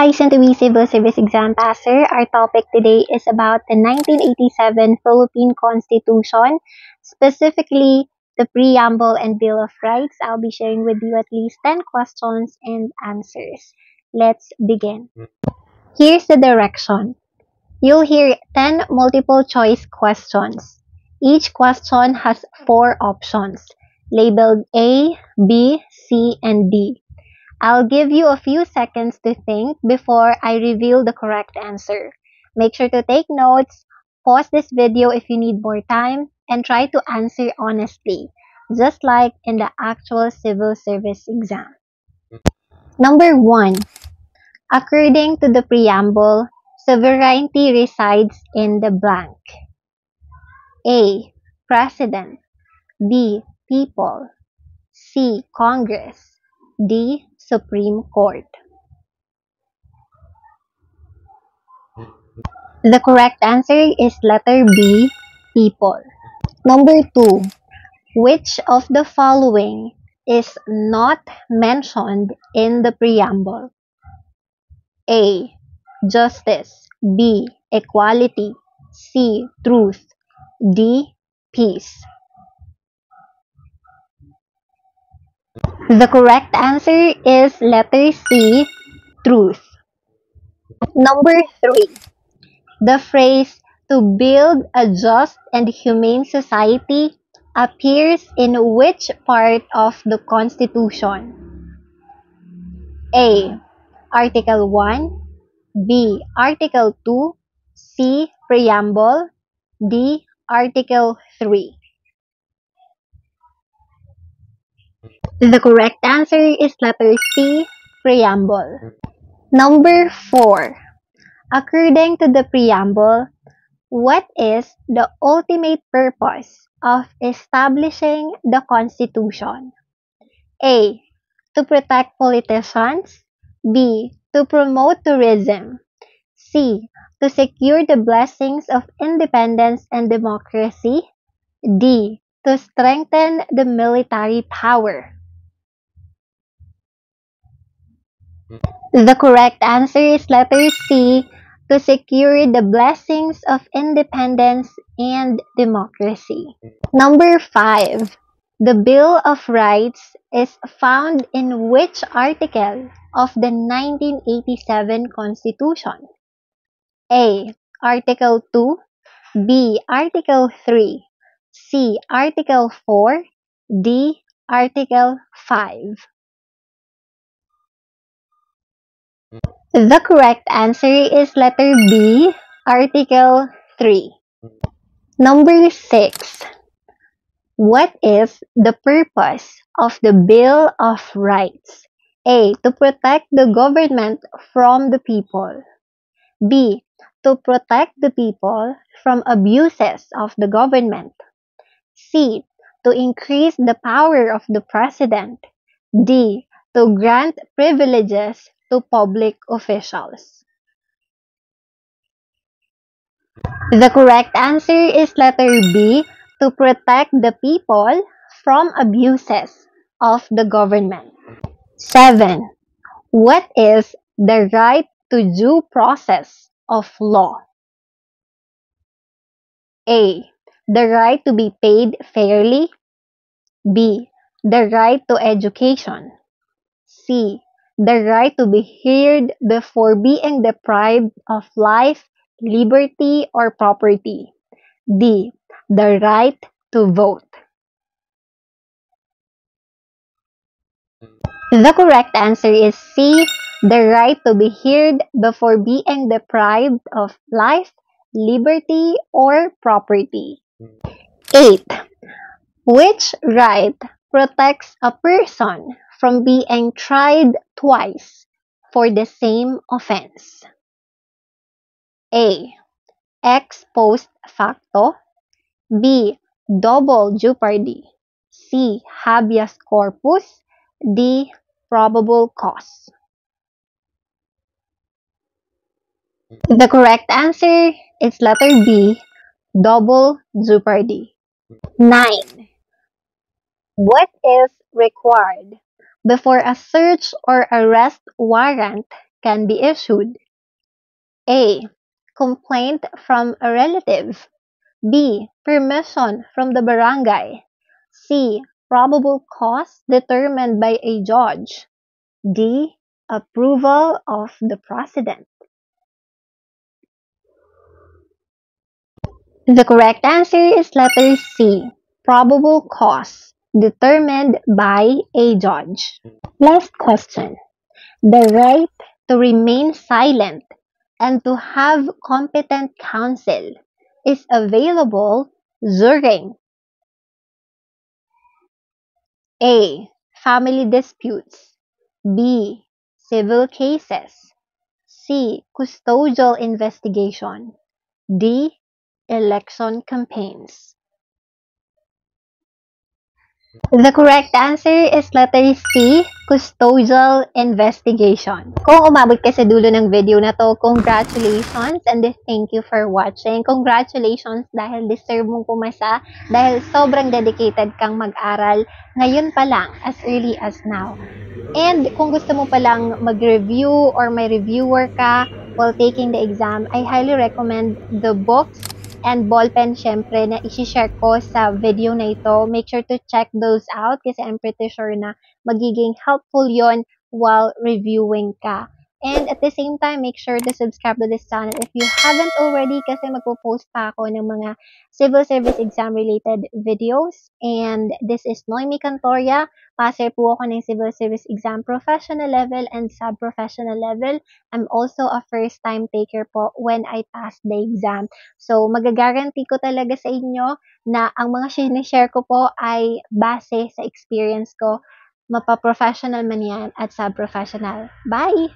Hi, Century Civil Service Exam Passer. Our topic today is about the 1987 Philippine Constitution, specifically the Preamble and Bill of Rights. I'll be sharing with you at least 10 questions and answers. Let's begin. Here's the direction. You'll hear 10 multiple choice questions. Each question has 4 options, labeled A, B, C, and D. I'll give you a few seconds to think before I reveal the correct answer. Make sure to take notes, pause this video if you need more time, and try to answer honestly, just like in the actual civil service exam. Number 1. According to the preamble, sovereignty resides in the blank. A. President. B. People. C. Congress. D. Supreme Court. The correct answer is letter B, people. Number 2. Which of the following is not mentioned in the preamble? A. Justice. B. Equality. C. Truth. D. Peace. The correct answer is letter C, truth. Number 3. The phrase "to build a just and humane society" appears in which part of the Constitution? A. Article 1. B. Article 2. C. Preamble. D. Article 3. The correct answer is letter C, Preamble. Number 4. According to the Preamble, what is the ultimate purpose of establishing the Constitution? A. To protect politicians. B. To promote tourism. C. To secure the blessings of independence and democracy. D. To strengthen the military power. The correct answer is letter C, to secure the blessings of independence and democracy. Number 5. The Bill of Rights is found in which article of the 1987 Constitution? A. Article 2. B. Article 3. C. Article 4. D. Article 5. The correct answer is letter B, Article 3. Number 6. What is the purpose of the Bill of Rights? A. To protect the government from the people. B. To protect the people from abuses of the government. C. To increase the power of the president. D. To grant privileges to public officials. The correct answer is letter B, to protect the people from abuses of the government. 7. What is the right to due process of law? A. The right to be paid fairly. B. The right to education. C. The right to be heard before being deprived of life, liberty, or property. D. The right to vote. The correct answer is C. The right to be heard before being deprived of life, liberty, or property. 8. Which right protects a person from being tried twice for the same offense? A. Ex post facto. B. Double jeopardy. C. Habeas corpus. D. Probable cause. The correct answer is letter B. Double jeopardy. 9. What is required before a search or arrest warrant can be issued? A. Complaint from a relative. B. Permission from the barangay. C. Probable cause determined by a judge. D. Approval of the president. The correct answer is letter C. Probable cause determined by a judge. Last question. The right to remain silent and to have competent counsel is available during A. Family disputes. B. Civil cases. C. Custodial investigation. D. Election campaigns. The correct answer is letter C, custodial investigation. Kung umabot ka sa dulo ng video na to, congratulations and thank you for watching. Congratulations dahil deserve mong pumasa, dahil sobrang dedicated kang mag-aral ngayon pa lang, as early as now. And kung gusto mo palang mag-review or may reviewer ka while taking the exam, I highly recommend the books and ballpen syempre na isi-share ko sa video na ito. Make sure to check those out kasi I'm pretty sure na magiging helpful yon while reviewing ka. And at the same time, make sure to subscribe to this channel if you haven't already kasi magpo-post pa ako ng mga civil service exam related videos. And this is Noemi Cantoria. Passer po ako ng civil service exam professional level and sub-professional level. I'm also a first time taker po when I pass the exam. So, magagaranti ko talaga sa inyo na ang mga sinishare ko po ay base sa experience ko. Mapa-professional man yan at sub-professional. Bye!